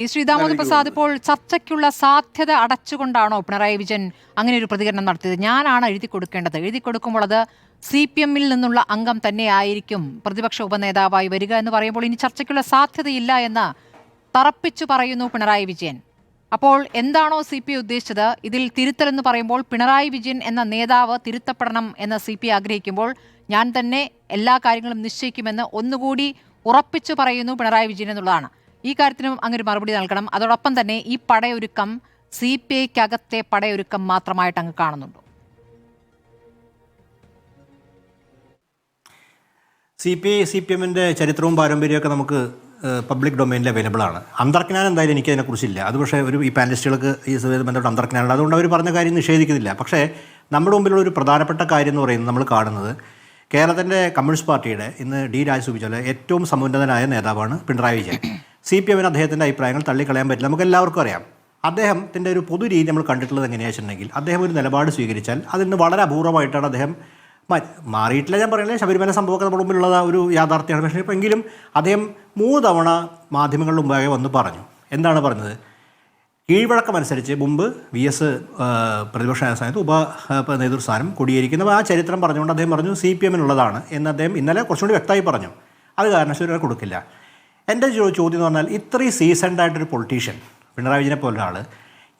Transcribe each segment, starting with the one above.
ഈ ശ്രീദാമോദർ പ്രസാദ് ഇപ്പോൾ ചർച്ചയ്ക്കുള്ള സാധ്യത അടച്ചുകൊണ്ടാണോ പിണറായി വിജയൻ അങ്ങനെ ഒരു പ്രതികരണം നടത്തിയത്? ഞാനാണ് എഴുതി കൊടുക്കേണ്ടത്, എഴുതി കൊടുക്കുമ്പോൾ അത് CPM-ൽ നിന്നുള്ള അംഗം തന്നെയായിരിക്കും പ്രതിപക്ഷ ഉപനേതാവായി വരിക എന്ന് പറയുമ്പോൾ ഇനി ചർച്ചയ്ക്കുള്ള സാധ്യതയില്ല എന്ന് തറപ്പിച്ചു പറയുന്നു പിണറായി വിജയൻ. അപ്പോൾ എന്താണോ CPI ഉദ്ദേശിച്ചത്? ഇതിൽ തിരുത്തലെന്ന് പറയുമ്പോൾ പിണറായി വിജയൻ എന്ന നേതാവ് തിരുത്തപ്പെടണം എന്ന് CPI ആഗ്രഹിക്കുമ്പോൾ ഞാൻ തന്നെ എല്ലാ കാര്യങ്ങളും നിശ്ചയിക്കുമെന്ന് ഒന്നുകൂടി ഉറപ്പിച്ചു പറയുന്നു പിണറായി വിജയൻ എന്നുള്ളതാണ്. ഈ കാര്യത്തിനും അങ്ങനെ മറുപടി നൽകണം. അതോടൊപ്പം തന്നെ ഈ പടയൊരുക്കം CPIക്കകത്തെ പടയൊരുക്കം മാത്രമായിട്ട് അങ്ങ് കാണുന്നുണ്ടോ? CPM-ന്റെ ചരിത്രവും പാരമ്പര്യമൊക്കെ നമുക്ക് പബ്ലിക് ഡൊമൈനിൽ അവൈലബിൾ ആണ്. അന്തർജ്ഞാനം എന്തായാലും എനിക്കതിനെക്കുറിച്ചില്ല. അത് പക്ഷേ ഈ പാനലിസ്റ്റുകൾക്ക് ഈ ബന്ധപ്പെട്ട അന്തർജ്ഞാനം, അതുകൊണ്ട് അവർ പറഞ്ഞ കാര്യം നിഷേധിക്കുന്നില്ല. പക്ഷേ നമ്മുടെ മുമ്പിലുള്ള ഒരു പ്രധാനപ്പെട്ട കാര്യം എന്ന് പറയുന്നത് നമ്മൾ കാണുന്നത് കേരളത്തിൻ്റെ കമ്മ്യൂണിസ്റ്റ് പാർട്ടിയുടെ ഇന്ന് D. രാജ സൂചിപ്പിച്ചാൽ ഏറ്റവും സമുന്നതനായ നേതാവാണ് പിണറായി വിജയൻ. CPM-ന് അദ്ദേഹത്തിൻ്റെ അഭിപ്രായങ്ങൾ തള്ളിക്കളയാൻ പറ്റില്ല. നമുക്ക് എല്ലാവർക്കും അറിയാം. അദ്ദേഹത്തിൻ്റെ ഒരു പൊതു രീതി നമ്മൾ കണ്ടിട്ടുള്ളത് എങ്ങനെയാണെന്ന് വെച്ചിട്ടുണ്ടെങ്കിൽ, അദ്ദേഹം ഒരു നിലപാട് സ്വീകരിച്ചാൽ അതിൽ നിന്ന് വളരെ അപൂർവമായിട്ടാണ് അദ്ദേഹം മാറിയിട്ടില്ല. ഞാൻ പറയുന്നത് ശബരിമല സംഭവമൊക്കെ നമ്മുടെ മുമ്പിലുള്ള ഒരു യാഥാർത്ഥ്യമാണ്. പക്ഷേ ഇപ്പോൾ എങ്കിലും അദ്ദേഹം 3 തവണ മാധ്യമങ്ങളുടെ മുമ്പാകെ വന്ന് പറഞ്ഞു. എന്താണ് പറഞ്ഞത്? കീഴ്വഴക്കമനുസരിച്ച് മുമ്പ് VS പ്രതിപക്ഷ സമയത്ത് നേതൃസ്ഥാനം കൊടിയേരിക്കുന്ന ആ ചരിത്രം പറഞ്ഞുകൊണ്ട് അദ്ദേഹം പറഞ്ഞു CPM-നുള്ളതാണ് എന്ന് അദ്ദേഹം ഇന്നലെ കുറച്ചുകൂടി വ്യക്തമായി പറഞ്ഞു. അത് കാരണവശാലും കൊടുക്കില്ല. എൻ്റെ ചോദ്യം എന്ന് പറഞ്ഞാൽ, ഇത്രയും സീസൺഡായിട്ടൊരു പൊളിറ്റീഷ്യൻ പിണറായി വിജയനെ പോലെ ഒരാൾ,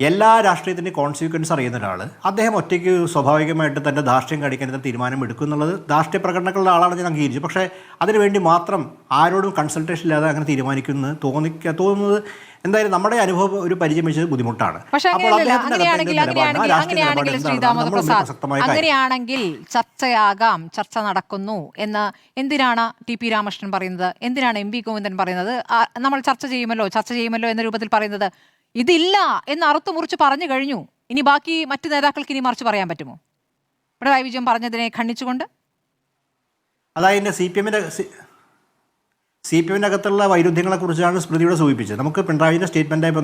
എല്ലാ രാഷ്ട്രീയത്തിൻ്റെ കോൺസിക്വൻസ് അറിയുന്ന ഒരാൾ, അദ്ദേഹം ഒറ്റയ്ക്ക് സ്വാഭാവികമായിട്ട് തൻ്റെ ധാർഷ്ട്യം കാണിക്കാൻ തീരുമാനം എടുക്കും എന്നുള്ളത് രാഷ്ട്രീയ പ്രകടനങ്ങളുള്ള ആളാണ് ഞാൻ അംഗീകരിച്ചു. പക്ഷേ അതിനുവേണ്ടി മാത്രം ആരോടും കൺസൾട്ടേഷൻ ഇല്ലാതെ അങ്ങനെ തീരുമാനിക്കുമെന്ന് തോന്നുന്നത് എന്തായാലും നമ്മുടെ അനുഭവം ഒരു പരിചയം വെച്ചത് ബുദ്ധിമുട്ടാണ്. അങ്ങനെയാണെങ്കിൽ ചർച്ചയാകാം, ചർച്ച നടക്കുന്നു എന്ന് എന്തിനാണ് TP രാമകൃഷ്ണൻ പറയുന്നത്? എന്തിനാണ് MV ഗോവിന്ദൻ പറയുന്നത്? നമ്മൾ ചർച്ച ചെയ്യുമല്ലോ എന്ന രൂപത്തിൽ പറയുന്നത്? ഇതില്ല എന്ന് അറുത്തു മുറിച്ച് പറഞ്ഞു കഴിഞ്ഞു. ഇനി ബാക്കി മറ്റു നേതാക്കൾക്ക് ഇനി മറിച്ച് പറയാൻ പറ്റുമോ പിണറായി വിജയൻ പറഞ്ഞതിനെ ഖണ്ഡിച്ചുകൊണ്ട്? അതായത് CPM-ന്റെ അകത്തുള്ള വൈരുദ്ധ്യങ്ങളെക്കുറിച്ചാണ് സ്മൃതിയുടെ സൂചിപ്പിച്ചത്. നമുക്ക് പിണറായിൻ്റെ സ്റ്റേറ്റ്മെൻറ്റായി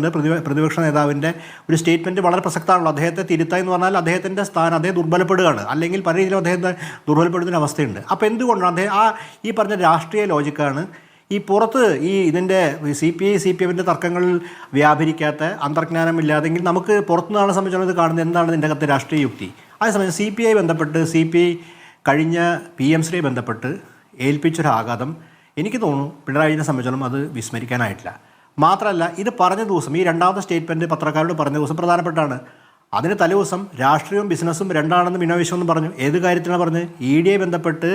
പ്രതിപക്ഷ നേതാവിൻ്റെ ഒരു സ്റ്റേറ്റ്മെൻറ്റ് വളരെ പ്രസക്തമാണല്ലോ. അദ്ദേഹത്തെ തിരുത്തുക എന്ന് പറഞ്ഞാൽ അദ്ദേഹത്തിൻ്റെ സ്ഥാനം അദ്ദേഹം ദുർബലപ്പെടുകയാണ്, അല്ലെങ്കിൽ പല രീതിയിലും അദ്ദേഹത്തെ ദുർബലപ്പെടുത്തുന്ന അവസ്ഥയുണ്ട്. അപ്പോൾ എന്തുകൊണ്ടാണ് അദ്ദേഹം ഈ പറഞ്ഞ രാഷ്ട്രീയ ലോജിക്കാണ് ഈ പുറത്ത് ഇതിൻ്റെ CPM-ന്റെ തർക്കങ്ങളിൽ വ്യാപരിക്കാത്ത, അന്തർജ്ഞാനമില്ലാതെങ്കിൽ നമുക്ക് പുറത്തുനിന്നാണ് സംബന്ധിച്ചുള്ളത് കാണുന്നത് എന്താണ് ഇതിൻ്റെ അകത്ത് രാഷ്ട്രീയ യുക്തി. അതേസമയം CPI ബന്ധപ്പെട്ട് CPI കഴിഞ്ഞ PM ശ്രീയെ ബന്ധപ്പെട്ട് ഏൽപ്പിച്ചൊരാഘാതം എനിക്ക് തോന്നുന്നു പിണറായി വിജയനെ സംബന്ധിച്ചോളം അത് വിസ്മരിക്കാനായിട്ടില്ല. മാത്രമല്ല, ഇത് പറഞ്ഞ ദിവസം, ഈ രണ്ടാമത്തെ സ്റ്റേറ്റ്മെൻറ്റ് പത്രക്കാരോട് പറഞ്ഞ ദിവസം പ്രധാനപ്പെട്ടാണ്. അതിന് തലേദിവസം രാഷ്ട്രീയവും ബിസിനസ്സും രണ്ടാണെന്ന് വിനോവിശ്വം പറഞ്ഞു. ഏത് കാര്യത്തിലാണ് പറഞ്ഞത്? ED ബന്ധപ്പെട്ട്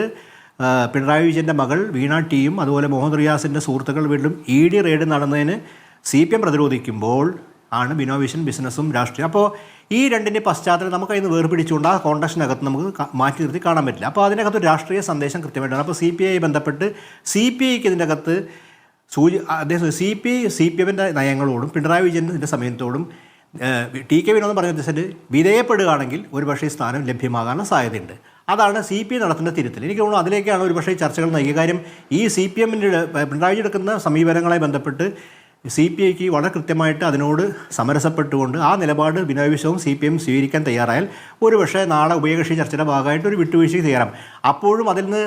പിണറായി വിജയൻ്റെ മകൾ വീണ ടിയും അതുപോലെ മുഹമ്മദ് റിയാസിൻ്റെ സുഹൃത്തുക്കൾ വീണ്ടും ED റെയ്ഡ് നടന്നതിന് CPM പ്രതിരോധിക്കുമ്പോൾ ആണ് ബിനോവിഷൻ ബിസിനസ്സും രാഷ്ട്രീയം. അപ്പോൾ ഈ രണ്ടിൻ്റെ പശ്ചാത്തലം നമുക്ക് അതിന് വേർപിടിച്ചുകൊണ്ട് ആ കോണ്ടക്സ്റ്റിനകത്ത് നമുക്ക് മാറ്റി നിർത്തി കാണാൻ പറ്റില്ല. അപ്പോൾ അതിനകത്ത് ഒരു രാഷ്ട്രീയ സന്ദേശം കൃത്യമായിട്ടാണ്. അപ്പോൾ CPI ബന്ധപ്പെട്ട് CPIക്ക് ഇതിൻ്റെ അകത്ത് അദ്ദേഹം CPM-ന്റെ നയങ്ങളോടും പിണറായി വിജയൻ്റെ സമയത്തോടും TK വിനോദം പറഞ്ഞ വിധേയപ്പെടുകയാണെങ്കിൽ ഒരുപക്ഷേ സ്ഥാനം ലഭ്യമാകാനുള്ള സാധ്യതയുണ്ട്. അതാണ് CPI നടത്തുന്ന തിരുത്തൽ. എനിക്ക് തോന്നുന്നു അതിലേക്കാണ് ഒരുപക്ഷേ ചർച്ചകൾ നയിക്കുക. കാര്യം ഈ CPM-ന്റെ പിണറായി എടുക്കുന്ന സമീപനങ്ങളെ ബന്ധപ്പെട്ട് CPIക്ക് വളരെ കൃത്യമായിട്ട് അതിനോട് സമരസപ്പെട്ടുകൊണ്ട് ആ നിലപാട് ബിനോയ് വിശ്വവും CPM സ്വീകരിക്കാൻ തയ്യാറായാൽ ഒരുപക്ഷേ നാളെ ഉഭയകക്ഷി ചർച്ചയുടെ ഭാഗമായിട്ട് ഒരു വിട്ടുവീഴ്ചയ്ക്ക് തയ്യാറാം. അപ്പോഴും അതിൽ നിന്ന്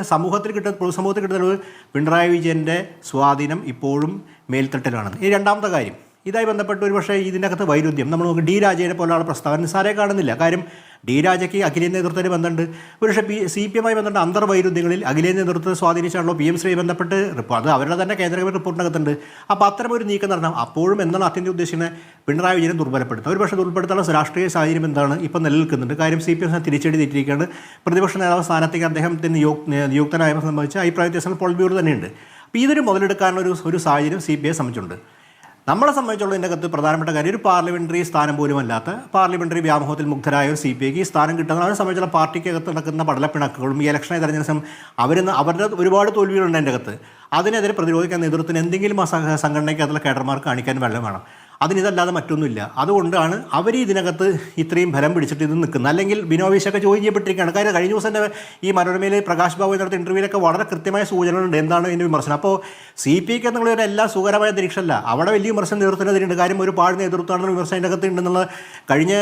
പൊതുസമൂഹത്തിൽ കിട്ടുന്ന പിണറായി വിജയൻ്റെ സ്വാധീനം ഇപ്പോഴും മേൽത്തട്ടിലാണ്. ഈ രണ്ടാമത്തെ കാര്യം, ഇതായി ബന്ധപ്പെട്ട് ഒരുപക്ഷേ ഇതിനകത്ത് വൈരുദ്ധ്യം നമ്മൾ നോക്കി D. രാജയെ പോലുള്ള പ്രസ്താവന നിസ്സാരെ കാണുന്നില്ല. കാര്യം D. രാജയ്ക്ക് അഖിലേന്ത്യാ നേതൃത്വത്തിന് ബന്ധമുണ്ട്. പക്ഷേ CPM-മായി ബന്ധപ്പെട്ട അന്തർവൈരുദ്ധ്യങ്ങളിൽ അഖിലേന്ത്യാ നേതൃത്വത്തെ സ്വാധീനിച്ചാണല്ലോ PM ശ്രീ ബന്ധപ്പെട്ട് അത് അവരുടെ തന്നെ കേന്ദ്ര റിപ്പോർട്ടിനകത്തുണ്ട്. അപ്പോൾ അത്തരമൊരു നീക്കം നടത്താം. അപ്പോഴും എന്താണ് അത്യന്തം ഉദ്ദേശിക്കുന്നത്? പിണറായി വിജയനെ ദുർബലപ്പെടുത്തുക. ഒരുപക്ഷേ ദുർബലപ്പെടുത്താനുള്ള രാഷ്ട്രീയ സാഹചര്യം എന്താണ് ഇപ്പോൾ നിലനിൽക്കുന്നുണ്ട്. കാര്യം CPM തിരിച്ചടി തെറ്റിയിരിക്കുകയാണ്. പ്രതിപക്ഷ നേതാവ് സ്ഥാനത്തേക്ക് അദ്ദേഹത്തിന് നിയുക്തനായ സംബന്ധിച്ച് അഭിപ്രായ വ്യത്യാസങ്ങൾ പോളിറ്റ് ബ്യൂറോ തന്നെയുണ്ട്. അപ്പോൾ ഇതൊരു മുതലെടുക്കാനുള്ള ഒരു സാഹചര്യം CPI സംബന്ധിച്ചുണ്ട്. നമ്മളെ സംബന്ധിച്ചുള്ള ഇതിനകത്ത് പ്രധാനപ്പെട്ട കാര്യം, ഒരു പാർലമെൻ്ററി സ്ഥാനം പോലും അല്ലാത്ത പാർലമെൻ്ററി വ്യാമോഹത്തിൽ മുഗ്ധരായ ഒരു CPIക്ക് ഈ സ്ഥാനം കിട്ടുന്നതിനെ സംബന്ധിച്ചുള്ള പാർട്ടിക്കകത്ത് നടക്കുന്ന പടലപ്പിണക്കുകളും ഈ ഇലക്ഷനെ തെരഞ്ഞെടുപ്പ് അവരുടെ ഒരുപാട് തോൽവികളുണ്ട് അതിൻ്റെ അകത്ത്. അതിനെതിരെ പ്രതിരോധിക്കാൻ നേതൃത്വത്തിന് എന്തെങ്കിലും ആ സംഘടനയ്ക്കകത്തുള്ള കേഡർമാർക്ക് കാണിക്കാൻ വെള്ളം വേണം. അതിനിതല്ലാതെ മറ്റൊന്നുമില്ല. അതുകൊണ്ടാണ് അവർ ഇതിനകത്ത് ഇത്രയും ബലം പിടിച്ചിട്ട് ഇത് നിൽക്കുന്നത്. അല്ലെങ്കിൽ ബിനോവിഷൊക്കെ ചോദ്യം ചെയ്യപ്പെട്ടിരിക്കുകയാണ്. കാര്യം കഴിഞ്ഞ ദിവസം തന്നെ ഈ മനോരമയിൽ പ്രകാശ് ബാബു നടത്തിയ ഇൻ്റർവ്യൂവിലൊക്കെ വളരെ കൃത്യമായ സൂചനകളുണ്ട് എന്താണ് ഇതിൻ്റെ വിമർശനം. അപ്പോൾ CPIക്ക് എന്നുള്ള എല്ലാ സുഖകരമായ അന്തരീക്ഷമല്ല, അവിടെ വലിയ വിമർശനം നേതൃത്വത്തിനെതിരുണ്ട്. കാര്യം ഒരു പാട് നേതൃത്വമാണെന്ന് വിമർശനം അതിൻ്റെ അകത്ത് ഉണ്ടെന്നുള്ള കഴിഞ്ഞ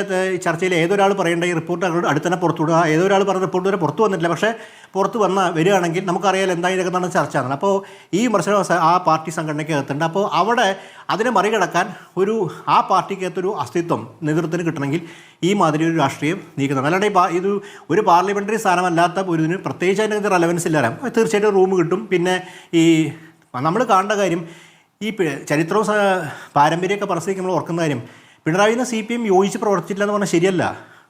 ചർച്ചയിൽ ഏതൊരാൾ പറയേണ്ട ഈ റിപ്പോർട്ട് അടുത്ത് തന്നെ പുറത്തുവിടുക. ഏതൊരാൾ പറഞ്ഞ റിപ്പോർട്ട് വരെ പുറത്തു വന്നിട്ടില്ല. പക്ഷേ പുറത്ത് വരികയാണെങ്കിൽ നമുക്കറിയാം എന്താ ഇതിനകത്താണ് ചർച്ച. അപ്പോൾ ഈ വിമർശനം ആ പാർട്ടി സംഘടനയ്ക്ക് അകത്തുണ്ട്. അപ്പോൾ അവിടെ അതിനെ മറികടക്കാൻ ആ പാർട്ടിക്കകത്തൊരു അസ്തിത്വം നേതൃത്വത്തിന് കിട്ടണമെങ്കിൽ ഈ മാതിരി ഒരു രാഷ്ട്രീയം നീക്കുന്നത്. അല്ലാണ്ട് ഇത് ഒരു പാർലമെൻ്ററി സ്ഥാനമല്ലാത്ത ഒരു ഇതിന് പ്രത്യേകിച്ച് അതിനകത്ത് റെലവൻസ് ഇല്ലാതെ തീർച്ചയായിട്ടും റൂം കിട്ടും. പിന്നെ ഈ നമ്മൾ കാണേണ്ട കാര്യം ഈ ചരിത്രവും പാരമ്പര്യമൊക്കെ പറഞ്ഞ് നമ്മൾ ഓർക്കുന്ന കാര്യം, പിണറായിന്ന് CPM യോജിച്ച് പ്രവർത്തിച്ചില്ല എന്ന് പറഞ്ഞാൽ ശരിയല്ല.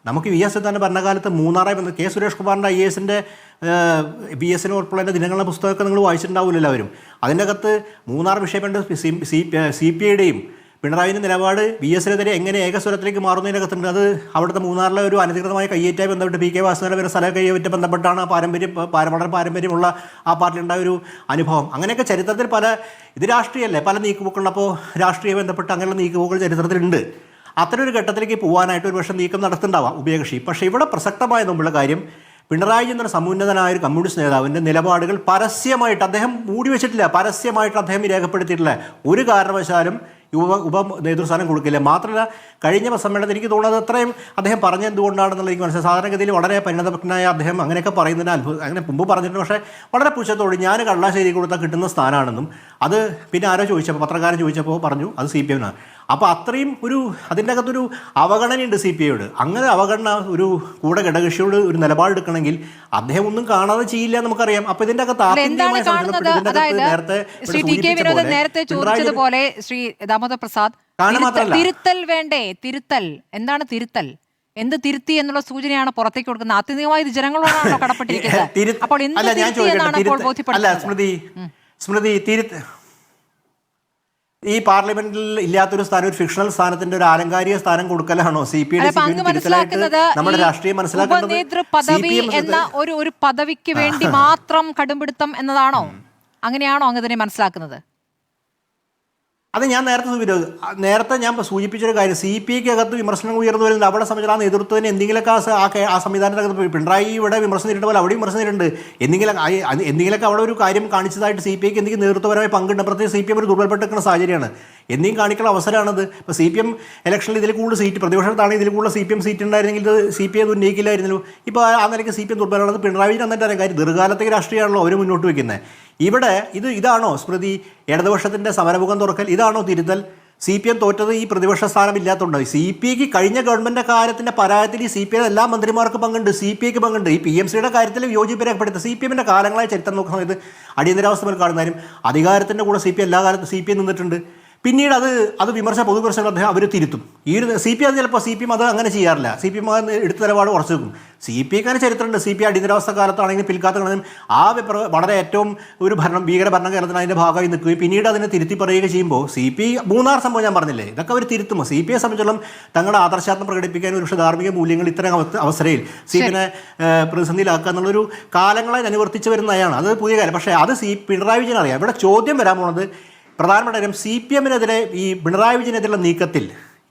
നമുക്ക് VS തന്നെ ഭരണകാലത്ത് മൂന്നാറായി ബന്ധം കെ സുരേഷ് കുമാറിൻ്റെ IASൻ്റെ BS ഉൾപ്പെടെ ദിനങ്ങളുടെ പുസ്തകമൊക്കെ നിങ്ങൾ വായിച്ചിട്ടുണ്ടാവില്ല എല്ലാവരും. അതിൻ്റെ അകത്ത് മൂന്നാർ വിഷയമുണ്ട്. CPIയുടെയും പിണറായിൻ്റെ നിലപാട് VSനെതിരെ എങ്ങനെ ഏകസ്വരത്തിലേക്ക് മാറുന്നതിനകത്തുണ്ട്. അത് അവിടുത്തെ മൂന്നാറിലെ ഒരു അനധികൃതമായ കയ്യേറ്റമായി ബന്ധപ്പെട്ട് PK വാസുദേവൻ വരുന്ന സ്ഥലം കയ്യേറ്റ ബന്ധപ്പെട്ടാണ് വളരെ പാരമ്പര്യമുള്ള ആ പാർട്ടിയിലുണ്ടായ ഒരു അനുഭവം. അങ്ങനെയൊക്കെ ചരിത്രത്തിൽ ഇത് രാഷ്ട്രീയമല്ലേ, പല നീക്കുപോക്കുള്ളപ്പോൾ രാഷ്ട്രീയ ബന്ധപ്പെട്ട് അങ്ങനെയുള്ള നീക്കുപോക്കുകൾ ചരിത്രത്തിലുണ്ട്. അത്തരം ഒരു ഘട്ടത്തിലേക്ക് പോകാനായിട്ട് ഒരു പക്ഷേ നീക്കം നടത്തുന്നുണ്ടാവാം ഉഭയകക്ഷി. പക്ഷേ ഇവിടെ പ്രസക്തമായ മുമ്പുള്ള കാര്യം, പിണറായി എന്ന സമുന്നതനായ ഒരു കമ്മ്യൂണിസ്റ്റ് നേതാവിൻ്റെ നിലപാടുകൾ പരസ്യമായിട്ട് അദ്ദേഹം മൂടി വെച്ചിട്ടില്ല, പരസ്യമായിട്ട് അദ്ദേഹം രേഖപ്പെടുത്തിയിട്ടില്ല. ഒരു കാരണവശാലും ഉപ നേതൃസ്ഥാനം കൊടുക്കില്ല. മാത്രമല്ല കഴിഞ്ഞ സമ്മേളനത്തിൽ എനിക്ക് തോന്നുന്നത് അത്രയും അദ്ദേഹം പറഞ്ഞ എന്തുകൊണ്ടാണെന്നുള്ള എനിക്ക് മനസ്സിലായി. സാധാരണഗതിയിൽ വളരെ പരിണതഭക്തനായ അദ്ദേഹം അങ്ങനെയൊക്കെ പറയുന്നതിന് അങ്ങനെ മുമ്പ് പറഞ്ഞിട്ടുണ്ട്. പക്ഷേ വളരെ പുച്ഛത്തോട് ഞാൻ കള്ളാശ്ശേരി കൊടുത്താൽ കിട്ടുന്ന സ്ഥാനമാണെന്നും അത് പിന്നെ ആരോ ചോദിച്ചപ്പോൾ, പത്രക്കാരൻ ചോദിച്ചപ്പോൾ പറഞ്ഞു അത് CPM ആണ്. അപ്പോൾ അത്രയും അതിൻ്റെ അകത്തൊരു അവഗണനയുണ്ട് CPIയോട്. അങ്ങനെ അവഗണന ഒരു കൂടെ ഘടകകക്ഷിയോട് ഒരു നിലപാടെടുക്കണമെങ്കിൽ അദ്ദേഹം ഒന്നും കാണാതെ ചെയ്യില്ല നമുക്കറിയാം. അപ്പോൾ ഇതിൻ്റെ അകത്ത് നേരത്തെ ചോദിച്ചതുപോലെ ശ്രീ ദാമോദർ പ്രസാദ്, തിരുത്തൽ വേണ്ടേ? തിരുത്തൽ എന്താണ്? തിരുത്തൽ എന്ത് തിരുത്തി എന്നുള്ള സൂചനയാണ് പുറത്തേക്ക് കൊടുക്കുന്നത്. ആത്യന്തികമായി ഇത് ജനങ്ങളോടാണോ കടപ്പെട്ടിരിക്കുന്നത്? അപ്പോൾ എന്ത് തിരുത്തി എന്നാണ് ഇപ്പോൾ ബോധ്യപ്പെടുന്നത്? സ്മൃതി ഈ പാർലമെന്റിൽ ഇല്ലാത്തൊരു സ്ഥാനം, ഒരു ഫിക്ഷണൽ സ്ഥാനത്തിന്റെ ഒരു ആലങ്കാരിക സ്ഥാനം കൊടുക്കലാണോ നമ്മുടെ രാഷ്ട്രീയം മനസ്സിലാക്കുന്നത്? പദവി എന്ന ഒരു പദവിക്ക് വേണ്ടി മാത്രം കടുംപിടുത്തം എന്നതാണോ? അങ്ങനെയാണോ അങ്ങ് ഇതിനെ മനസ്സിലാക്കുന്നത്? അത് ഞാൻ നേരത്തെ ഞാൻ സൂചിപ്പിച്ചൊരു കാര്യം, CPIക്ക് അകത്ത് വിമർശനം ഉയർന്നു വരുന്നുണ്ട്. അവിടെ സംബന്ധിച്ച് ആ നേതൃത്വത്തിന് എന്തെങ്കിലുമൊക്കെ ആ സംവിധാനത്തിനകത്ത് പിണറായി ഇവിടെ വിമർശനം നേരിട്ട പോലെ അവിടെ വിമർശനം നേരിട്ടുണ്ട്. എന്തെങ്കിലുമൊക്കെ അവിടെ ഒരു കാര്യം കാണിച്ചതായിട്ട് CPIക്ക് എന്തെങ്കിലും നേതൃത്വപരമായി പങ്കുണ്ട്. പ്രത്യേകിച്ച് CPM ഒരു ദുർബലപ്പെട്ടിരിക്കുന്ന സാഹചര്യമാണ്. എന്തെങ്കിലും കാണിക്കുന്ന അവസരമാണത്. ഇപ്പോൾ CPM ഇലക്ഷനിൽ ഇതിൽ കൂടുതൽ സീറ്റ്, പ്രതിപക്ഷത്താണ് ഇതിൽ കൂടുതൽ CPM സീറ്റ് ഉണ്ടായിരുന്നെങ്കിൽ ഇത് CPI അത് ഉന്നയിക്കില്ലായിരുന്നല്ലോ. ഇപ്പോൾ ആ നിലയ്ക്ക് CPM ദുർബലമാണത് പിണറായി എന്നിട്ട് അറിയാം. കാര്യം ദീർഘകാലത്തേക്ക് രാഷ്ട്രീയമാണല്ലോ അവർ മുന്നോട്ട് വയ്ക്കുന്നത്. ഇവിടെ ഇതാണോ സ്മൃതി ഇടതുപക്ഷത്തിൻ്റെ സമരമുഖം തുറക്കൽ? ഇതാണോ തിരുത്തൽ? CPM തോറ്റത് ഈ പ്രതിപക്ഷ സ്ഥാനം ഇല്ലാത്തതുകൊണ്ട്. CPIക്ക് കഴിഞ്ഞ ഗവൺമെൻറ് കാര്യത്തിൻ്റെ പരാജയത്തിൽ ഈ CPI എല്ലാ മന്ത്രിമാർക്ക് പങ്കുണ്ട്, CPIക്ക് പങ്കുണ്ട്. ഈ PMCയുടെ കാര്യത്തിൽ യോജിപ്പ് രേഖപ്പെടുത്തുക. CPMൻ്റെ കാലങ്ങളായ ചരിത്രം നോക്കുന്ന സമയത്ത് അടിയന്തരാവസ്ഥ മേൽ കാണുന്നതാരും അധികാരത്തിൻ്റെ കൂടെ CPI എല്ലാ കാലത്തും CPI നിന്നിട്ടുണ്ട്. പിന്നീട് അത് പൊതുവിമർശനം അദ്ദേഹം അവർ തിരുത്തും. ഈ CPI അത് ചിലപ്പോൾ CPM അത് അങ്ങനെ ചെയ്യാറില്ല. CPM എടുത്ത നിലപാട് ഉറച്ചു വെക്കും. CPIക്കാണ് ചരിത്രമുണ്ട്. CPI അടിയന്തരാവസ്ഥ കാലത്താണെങ്കിലും പിൽക്കാലത്താണെങ്കിലും വളരെ ഏറ്റവും ഒരു ഭീകര ഭരണകാലത്തിന് അതിൻ്റെ ഭാഗമായി നിൽക്കുകയും പിന്നീട് അതിനെ തിരുത്തി പറയുക ചെയ്യുമ്പോൾ CPI മൂന്നാർ സംഭവം ഞാൻ പറഞ്ഞില്ലേ, ഇതൊക്കെ അവർ തിരുത്തുമ്പോൾ CPIയെ സംബന്ധിച്ചോളം തങ്ങളുടെ ആദർശാത്മം പ്രകടിപ്പിക്കാൻ ഒരു ധാർമ്മിക മൂല്യങ്ങൾ ഇത്തരം അവസരയിൽ CPIനെ പ്രതിസന്ധിയിലാക്കുക എന്നുള്ളൊരു കാലങ്ങളായി അനുവർത്തിച്ച് വരുന്നതാണ്. അത് പുതിയ കാര്യം. പക്ഷേ അത് പിണറായി വിജയൻ അറിയാം. ഇവിടെ ചോദ്യം വരാൻ പോണത് പ്രധാനപ്പെട്ട കാര്യം, CPMനെതിരെ ഈ പിണറായി വിജയനെതിരെയുള്ള നീക്കത്തിൽ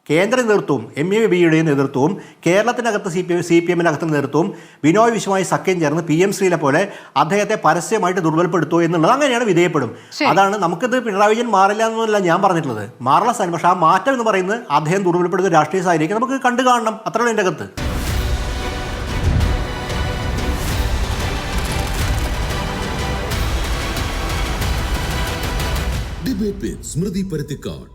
കേന്ദ്ര നേതൃത്വവും MABയുടെയും നേതൃത്വവും കേരളത്തിനകത്ത് CPMനകത്ത് നേതൃത്വവും ബിനോയ് വിശ്വമായി സഖ്യം ചേർന്ന് PM ശ്രീലെ പോലെ അദ്ദേഹത്തെ പരസ്യമായിട്ട് ദുർബലപ്പെടുത്തുമോ എന്നുള്ളത് അങ്ങനെയാണ് വിധേയപ്പെടും. അതാണ് നമുക്കിത് പിണറായി വിജയൻ മാറില്ല എന്നല്ല ഞാൻ പറഞ്ഞിട്ടുള്ളത്, മാറുള്ള സ്ഥാനം. പക്ഷേ ആ മാറ്റം എന്ന് പറയുന്നത് അദ്ദേഹം ദുർബലപ്പെടുത്തുന്ന രാഷ്ട്രീയ സാഹചര്യം നമുക്ക് കണ്ടു കാണണം. അത്രയുള്ള എൻ്റെ അകത്ത്. ഡിബേറ്റ് വിത്ത് സ്മൃതി പരുത്തിക്കാട്.